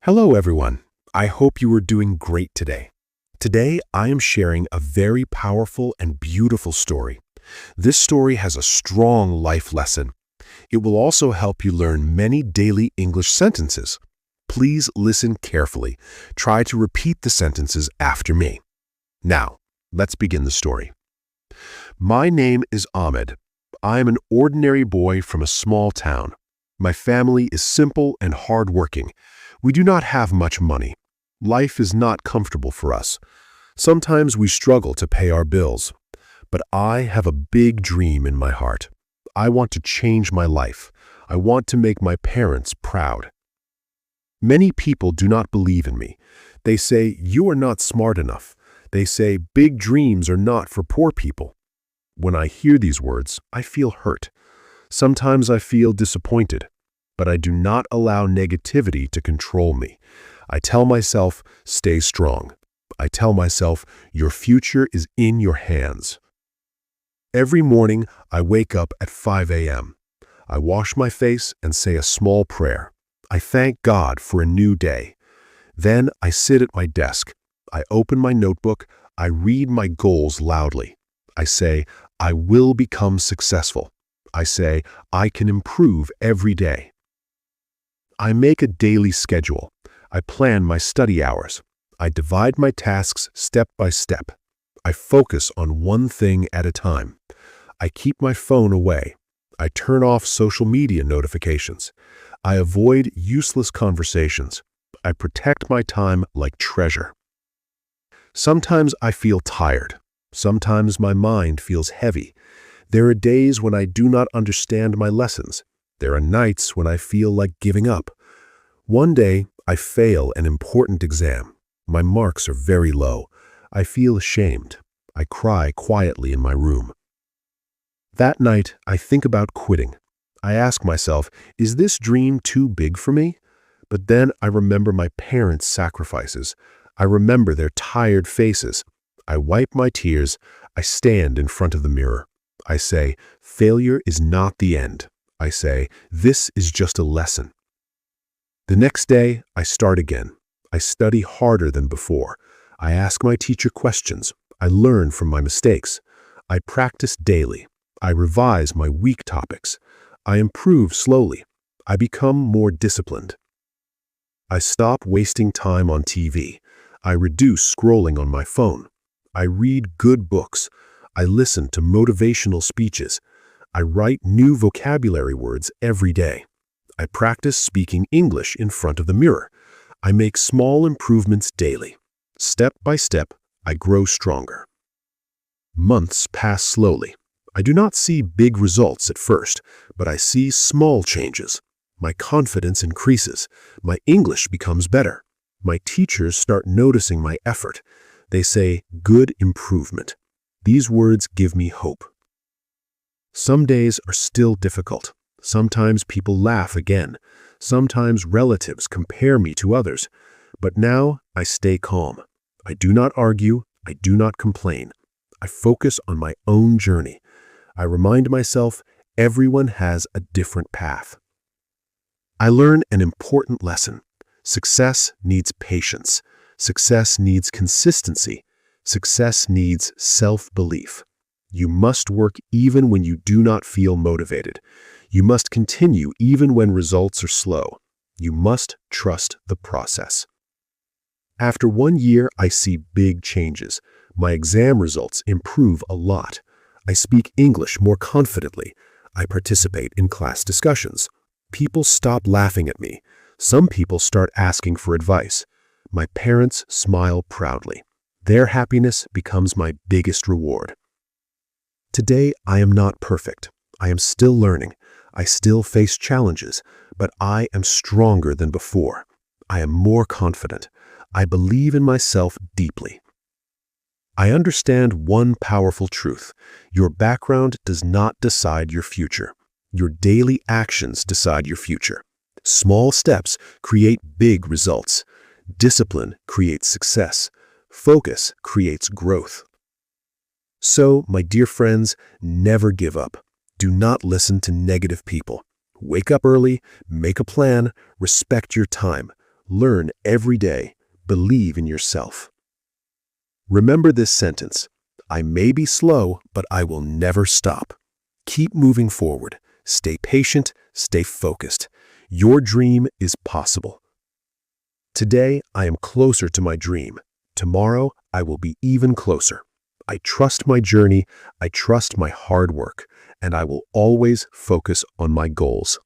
Hello, everyone. I hope you are doing great today. Today, I am sharing a very powerful and beautiful story. This story has a strong life lesson. It will also help you learn many daily English sentences. Please listen carefully. Try to repeat the sentences after me. Now, let's begin the story. My name is Ahmed. I am an ordinary boy from a small town. My family is simple and hardworking. We do not have much money. Life is not comfortable for us. Sometimes we struggle to pay our bills. But I have a big dream in my heart. I want to change my life. I want to make my parents proud. Many people do not believe in me. They say, "You are not smart enough." They say, "Big dreams are not for poor people." When I hear these words, I feel hurt. Sometimes I feel disappointed. But I do not allow negativity to control me. I tell myself, stay strong. I tell myself, your future is in your hands. Every morning, I wake up at 5 a.m. I wash my face and say a small prayer. I thank God for a new day. Then I sit at my desk. I open my notebook. I read my goals loudly. I say, I will become successful. I say, I can improve every day. I make a daily schedule. I plan my study hours. I divide my tasks step by step. I focus on one thing at a time. I keep my phone away. I turn off social media notifications. I avoid useless conversations. I protect my time like treasure. Sometimes I feel tired. Sometimes my mind feels heavy. There are days when I do not understand my lessons. There are nights when I feel like giving up. One day, I fail an important exam. My marks are very low. I feel ashamed. I cry quietly in my room. That night, I think about quitting. I ask myself, is this dream too big for me? But then I remember my parents' sacrifices. I remember their tired faces. I wipe my tears. I stand in front of the mirror. I say, failure is not the end. I say, this is just a lesson. The next day, I start again. I study harder than before. I ask my teacher questions. I learn from my mistakes. I practice daily. I revise my weak topics. I improve slowly. I become more disciplined. I stop wasting time on TV. I reduce scrolling on my phone. I read good books. I listen to motivational speeches. I write new vocabulary words every day. I practice speaking English in front of the mirror. I make small improvements daily. Step by step, I grow stronger. Months pass slowly. I do not see big results at first, but I see small changes. My confidence increases. My English becomes better. My teachers start noticing my effort. They say, good improvement. These words give me hope. Some days are still difficult. Sometimes people laugh again. Sometimes relatives compare me to others. But now I stay calm. I do not argue. I do not complain. I focus on my own journey. I remind myself everyone has a different path. I learn an important lesson. Success needs patience. Success needs consistency. Success needs self-belief. You must work even when you do not feel motivated. You must continue even when results are slow. You must trust the process. After 1 year, I see big changes. My exam results improve a lot. I speak English more confidently. I participate in class discussions. People stop laughing at me. Some people start asking for advice. My parents smile proudly. Their happiness becomes my biggest reward. Today, I am not perfect. I am still learning. I still face challenges, but I am stronger than before. I am more confident. I believe in myself deeply. I understand one powerful truth. Your background does not decide your future. Your daily actions decide your future. Small steps create big results. Discipline creates success. Focus creates growth. So, my dear friends, never give up. Do not listen to negative people. Wake up early, make a plan, respect your time. Learn every day. Believe in yourself. Remember this sentence. I may be slow, but I will never stop. Keep moving forward. Stay patient. Stay focused. Your dream is possible. Today, I am closer to my dream. Tomorrow, I will be even closer. I trust my journey. I trust my hard work. And I will always focus on my goals.